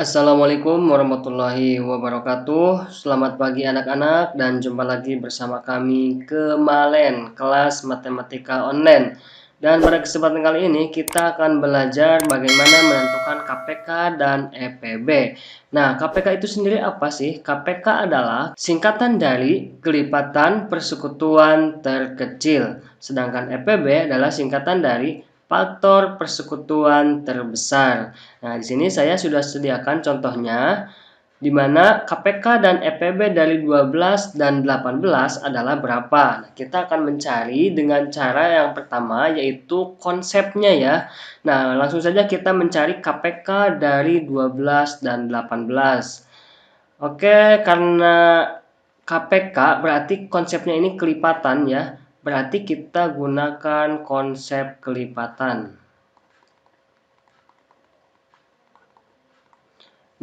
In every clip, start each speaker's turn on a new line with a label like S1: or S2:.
S1: Assalamualaikum warahmatullahi wabarakatuh. Selamat pagi anak-anak dan jumpa lagi bersama kami Kemalen, kelas matematika online. Dan pada kesempatan kali ini kita akan belajar bagaimana menentukan KPK dan EPB. Nah, KPK itu sendiri apa sih? KPK adalah singkatan dari kelipatan persekutuan terkecil. Sedangkan EPB adalah singkatan dari faktor persekutuan terbesar. Nah, di sini saya sudah sediakan contohnya, di mana KPK dan EPB dari 12 dan 18 adalah berapa. Nah, kita akan mencari dengan cara yang pertama, yaitu konsepnya ya. Nah, langsung saja kita mencari KPK dari 12 dan 18. Oke, karena KPK berarti konsepnya ini kelipatan ya. Berarti kita gunakan konsep kelipatan.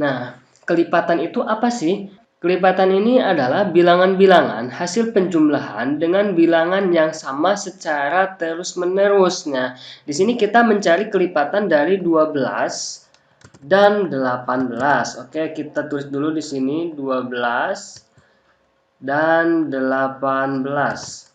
S1: Nah, kelipatan itu apa sih? Kelipatan ini adalah bilangan-bilangan hasil penjumlahan dengan bilangan yang sama secara terus-menerus. Nah, di sini kita mencari kelipatan dari 12 dan 18. Oke, kita tulis dulu di sini 12 dan 18.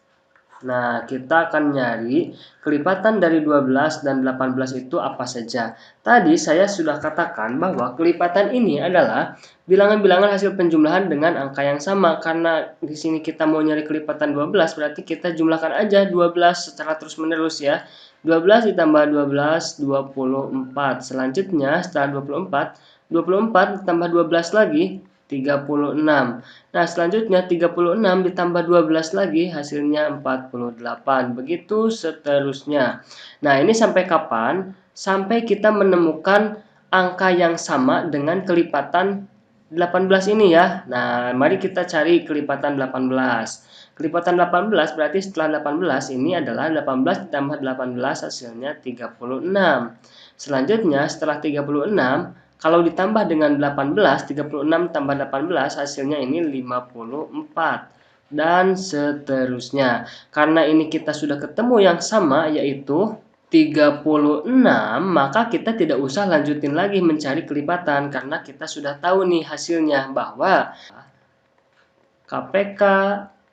S1: Nah, kita akan nyari kelipatan dari 12 dan 18 itu apa saja. Tadi saya sudah katakan bahwa kelipatan ini adalah bilangan-bilangan hasil penjumlahan dengan angka yang sama. Karena di sini kita mau nyari kelipatan 12, berarti kita jumlahkan aja 12 secara terus-menerus ya. 12 ditambah 12, 24. Selanjutnya setelah 24 ditambah 12 lagi, 36. Nah, selanjutnya 36 ditambah 12 lagi hasilnya 48. Begitu seterusnya. Nah, ini sampai kapan? Sampai kita menemukan angka yang sama dengan kelipatan 18 ini ya. Nah, mari kita cari kelipatan 18. Kelipatan 18 berarti setelah 18 ini adalah 18 ditambah 18 hasilnya 36. Selanjutnya setelah 36, kalau ditambah dengan 18, 36 tambah 18 hasilnya ini 54. Dan seterusnya. Karena ini kita sudah ketemu yang sama yaitu 36, maka kita tidak usah lanjutin lagi mencari kelipatan karena kita sudah tahu nih hasilnya bahwa KPK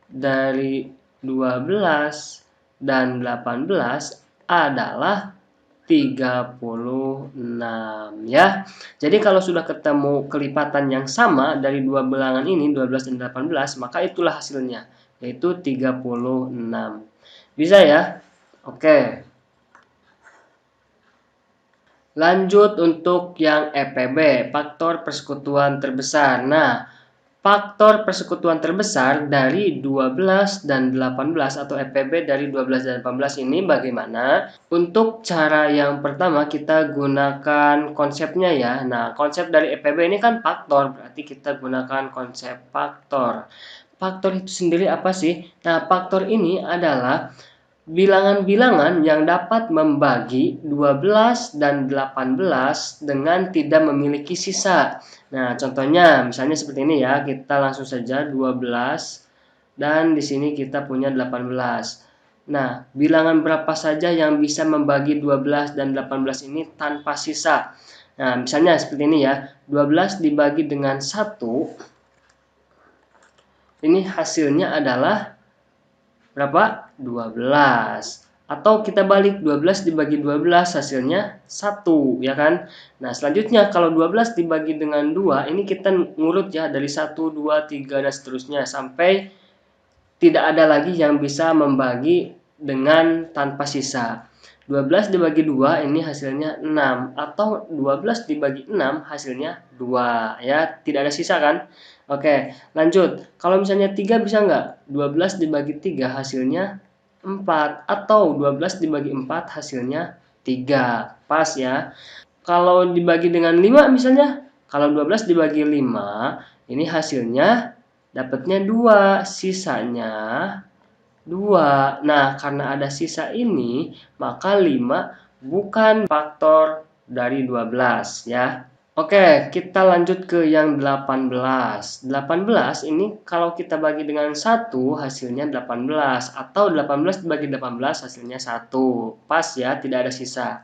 S1: dari 12 dan 18 adalah 36 ya. Jadi kalau sudah ketemu kelipatan yang sama dari dua bilangan ini 12 dan 18, maka itulah hasilnya, yaitu 36. Bisa ya? Oke. Lanjut untuk yang EPB, faktor persekutuan terbesar. Nah, faktor persekutuan terbesar dari 12 dan 18 atau EPB dari 12 dan 18 ini bagaimana? Untuk cara yang pertama kita gunakan konsepnya ya. Nah, konsep dari EPB ini kan faktor, berarti kita gunakan konsep faktor. Faktor itu sendiri apa sih? Nah, faktor ini adalah bilangan-bilangan yang dapat membagi 12 dan 18 dengan tidak memiliki sisa. Nah, contohnya misalnya seperti ini ya. Kita langsung saja 12 dan di sini kita punya 18. Nah, bilangan berapa saja yang bisa membagi 12 dan 18 ini tanpa sisa? Nah, misalnya seperti ini ya. 12 dibagi dengan 1. Ini hasilnya adalah berapa? 12. Atau kita balik 12 dibagi 12 hasilnya 1 ya kan. Nah, selanjutnya kalau 12 dibagi dengan 2, ini kita ngurut ya dari 1, 2, 3 dan seterusnya sampai tidak ada lagi yang bisa membagi dengan tanpa sisa. 12 dibagi 2 ini hasilnya 6 atau 12 dibagi 6 hasilnya 2 ya, tidak ada sisa kan. Oke, lanjut. Kalau misalnya 3 bisa nggak? 12 dibagi 3 hasilnya 4 atau 12 dibagi 4 hasilnya 3. Pas ya. Kalau dibagi dengan 5 misalnya, kalau 12 dibagi 5 ini hasilnya dapatnya 2, sisanya 2. Nah, karena ada sisa ini, maka 5 bukan faktor dari 12 ya. Oke, kita lanjut ke yang 18. 18 ini kalau kita bagi dengan 1 hasilnya 18 atau 18 dibagi 18 hasilnya 1. Pas ya, tidak ada sisa.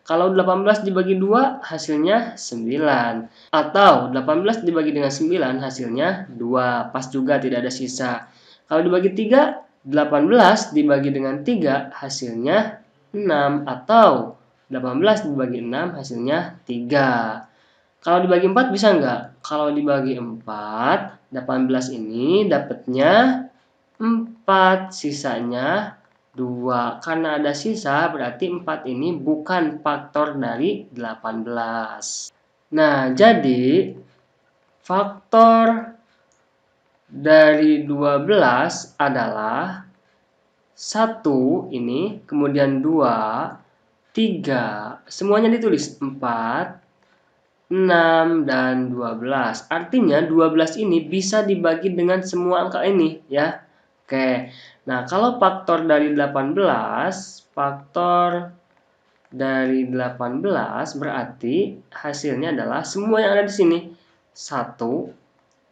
S1: Kalau 18 dibagi 2 hasilnya 9. Atau 18 dibagi dengan 9 hasilnya 2. Pas juga, tidak ada sisa. Kalau dibagi 3, 18 dibagi dengan 3 hasilnya 6. Atau 18 dibagi 6 hasilnya 3. Kalau dibagi 4 bisa nggak? Kalau dibagi 4, 18 ini dapatnya 4, sisanya 2. Karena ada sisa, berarti 4 ini bukan faktor dari 18. Nah, jadi faktor dari 12 adalah 1 ini, kemudian 2, 3. Semuanya ditulis 4, 6, dan 12. Artinya 12 ini bisa dibagi dengan semua angka ini ya. Oke. Nah, kalau faktor dari 18, berarti hasilnya adalah semua yang ada di sini. 1,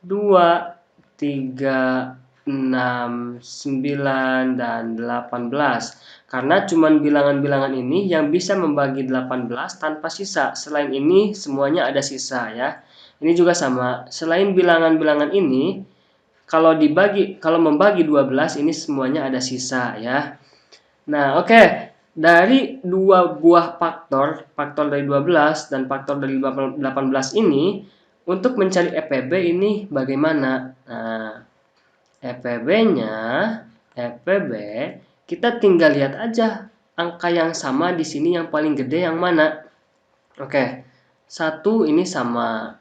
S1: 2, 3, 6, 9, dan 18. Karena cuma bilangan-bilangan ini yang bisa membagi 18 tanpa sisa. Selain ini semuanya ada sisa ya. Ini juga sama. Selain bilangan-bilangan ini, kalau membagi 12 ini semuanya ada sisa ya. Nah, oke. Dari dua buah faktor dari 12 dan faktor dari 18 ini, untuk mencari EPB ini bagaimana? Nah, EPB kita tinggal lihat aja angka yang sama di sini yang paling gede yang mana. Oke, 1 ini sama,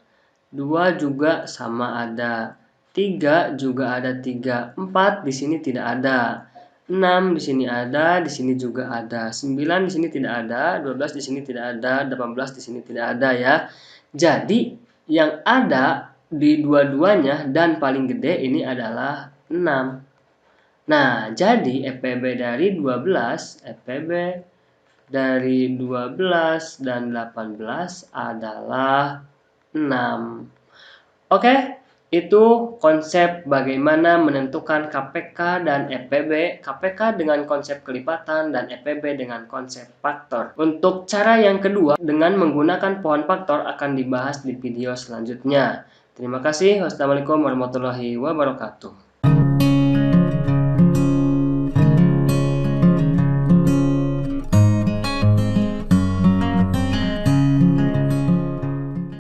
S1: 2 juga sama ada, 3 juga ada 3, 4 di sini tidak ada, 6 di sini ada, di sini juga ada, 9 di sini tidak ada, 12 di sini tidak ada, 18 di sini tidak ada ya. Jadi yang ada di dua-duanya dan paling gede ini adalah 6. Nah, jadi EPB dari 12 dan 18 adalah 6. Oke, itu konsep bagaimana menentukan KPK dan EPB, KPK dengan konsep kelipatan dan EPB dengan konsep faktor. Untuk cara yang kedua dengan menggunakan pohon faktor akan dibahas di video selanjutnya. Terima kasih. Wassalamualaikum warahmatullahi wabarakatuh.